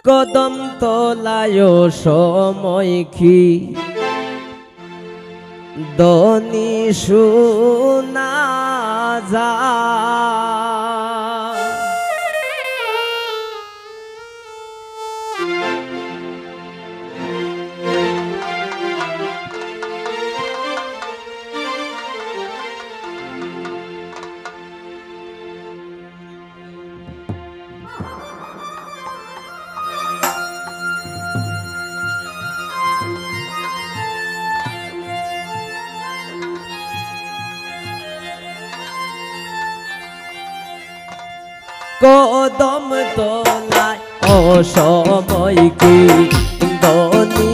কদম তলায় সময় কি দনি শোনা যায়। কদম তলায় অসময় কি দনি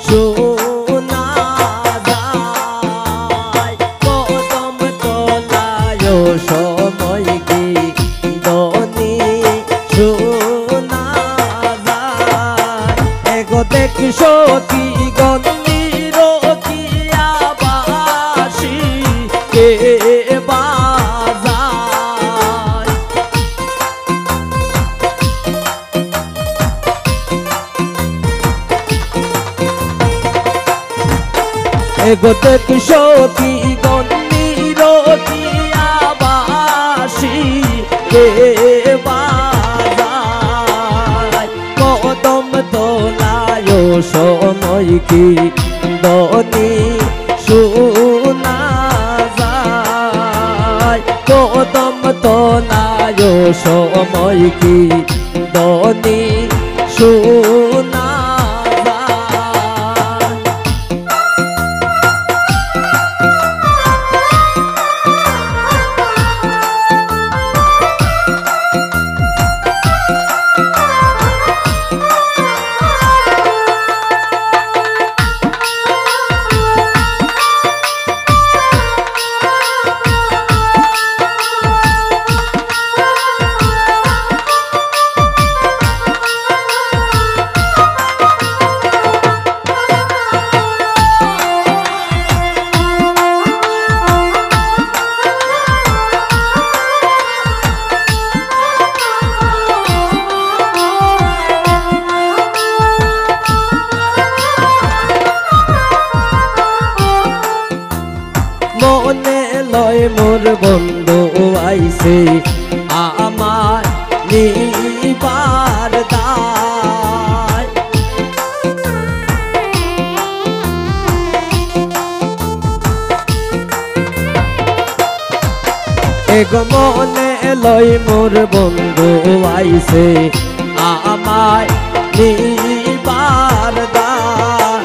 শোনা যায়। কদম তলায় অসময় কি দনি শোনা যায়। এগো দেখছো কি গন্ধির কি আবাসী কে এগো দেখছো কি গন্ধির কি আবাসী কে বাজায়। কদম তলায় সময় কি দনি শোনা যায়। কদম তলায় সময় কি দনি শোনা মনে লয় মোর বন্ধু আইছে আমার নিবার দায়। এগো মনে লয় মোর বন্ধু আইছে আমার নিবার দায়।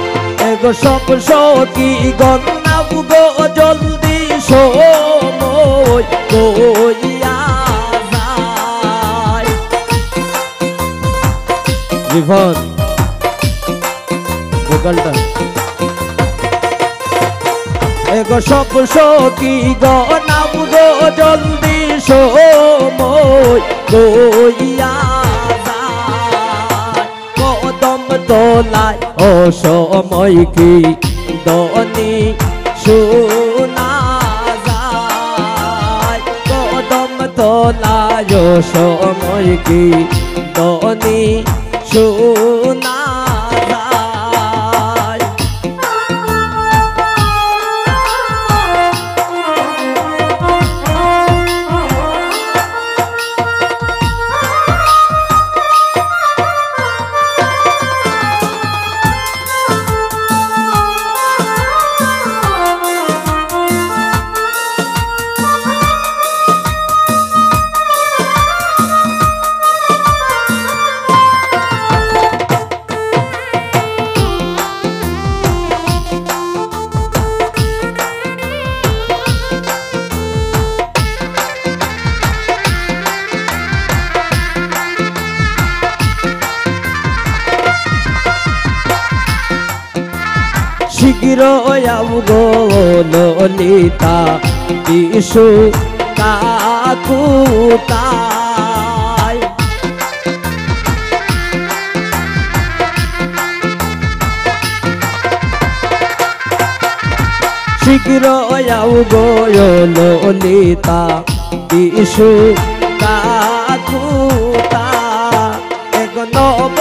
এগো সব সখী গন্না গো জলদি সময় কইয়া যায়। রিভন ভোকালটা এগো সব সখী গন্না গো জলদি সময় কইয়া যায়। কদম তলায় অসময় কি দনি শোনা যায়। কদম তলায় সময় কি দনি শোনা যায়। শীঘ্র আও গো ললিতা বিশু কাকুতায়। শীঘ্র আও গো ললিতা বিশু কাকুতা। এক নব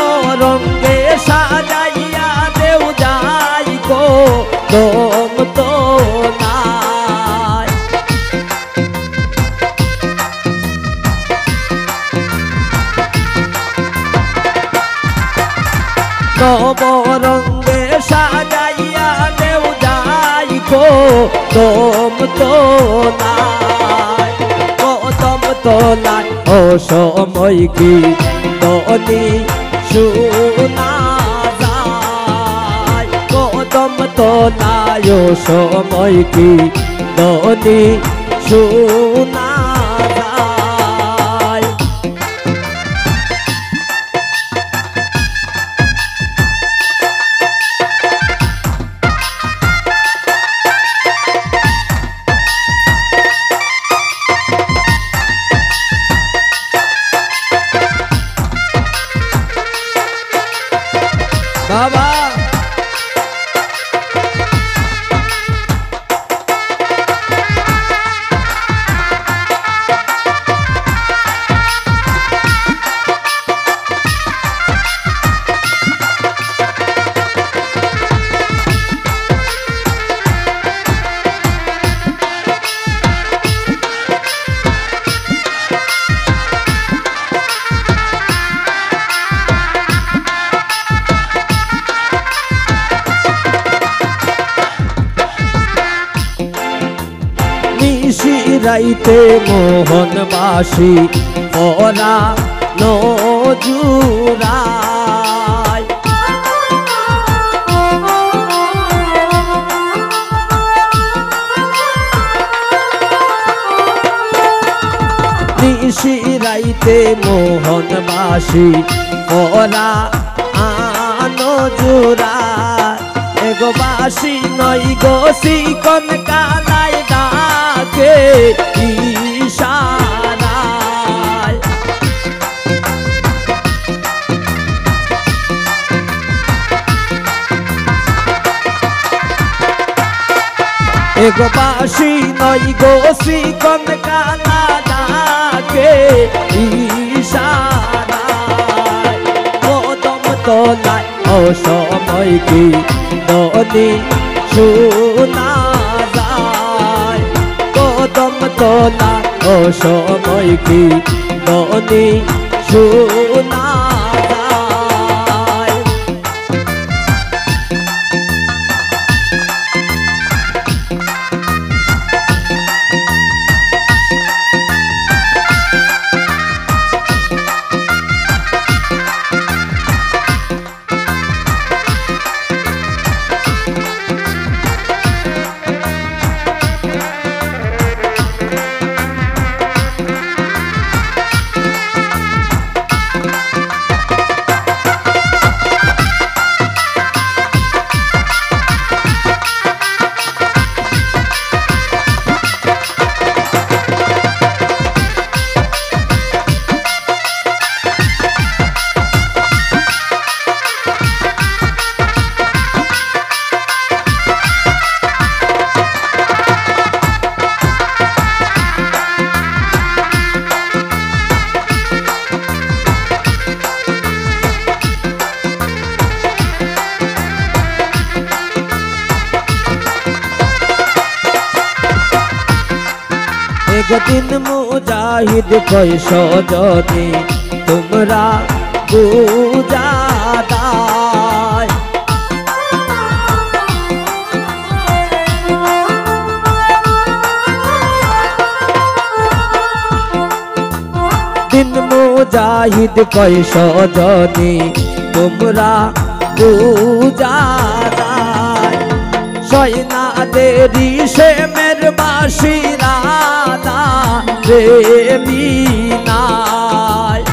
নবরঙ্গে সাজাইয়া দেও যাই কদম তোলায় কদম তোলায় ও সময় কি দনি শোনা যায় কদম তোলায় ও সময় কি দনি শোনা যায়। বাবা রাইতে মোহনবাসী ওরা নজুরায় নিশি রাইতে মোহনবাসী ওরা নজুরায় এগো বাসি নই গো শিকন কালাই ডাকে ইশারায় এগো বাসি নই গো শিকন কালা ডাকে ইশারায় কদম তোলায় ও সময় কি দনি শোনা যায় কদম তোলায় ও সময় কি দনি শোনা যায়। একদিন মুজাহিদ কইস যদি তোমরা বুঝাদায় দিন মুজাহিদ কইস যদি তোমরা বুঝাদায় সয়না দেরি সে মের বাসিরা রে বিনায়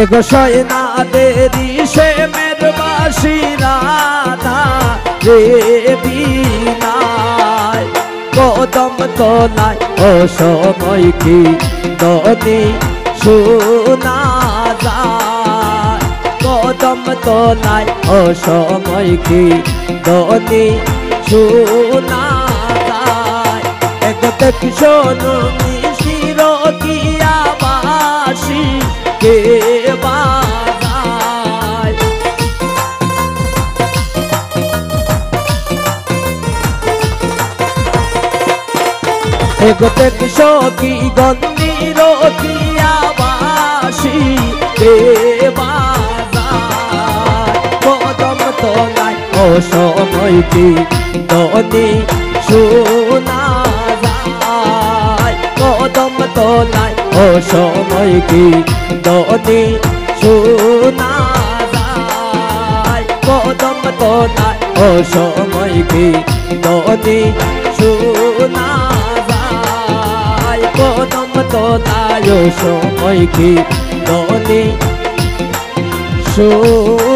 এগো সয়না দেরি সে মের বাসিরা রে বিনায় কদম তোলায় ও সময় কি দনি শোনা যায় কদম তোলায় ও সময় কি দনি শোনা যায় একতে কি শোনো মিশির দিয়া বাসি কে বাজায় এগোতে সখী গন্ডি রকিয়াবাসী দেবাজার কদম তলায় অসময় কি দনি শোনা যায় কদম তলায় অসময় কি দনি শোনা যায় কদম তলায় অসময় কি দনি শোনা যায় কদম তলায় অসময় কি দনি শোনা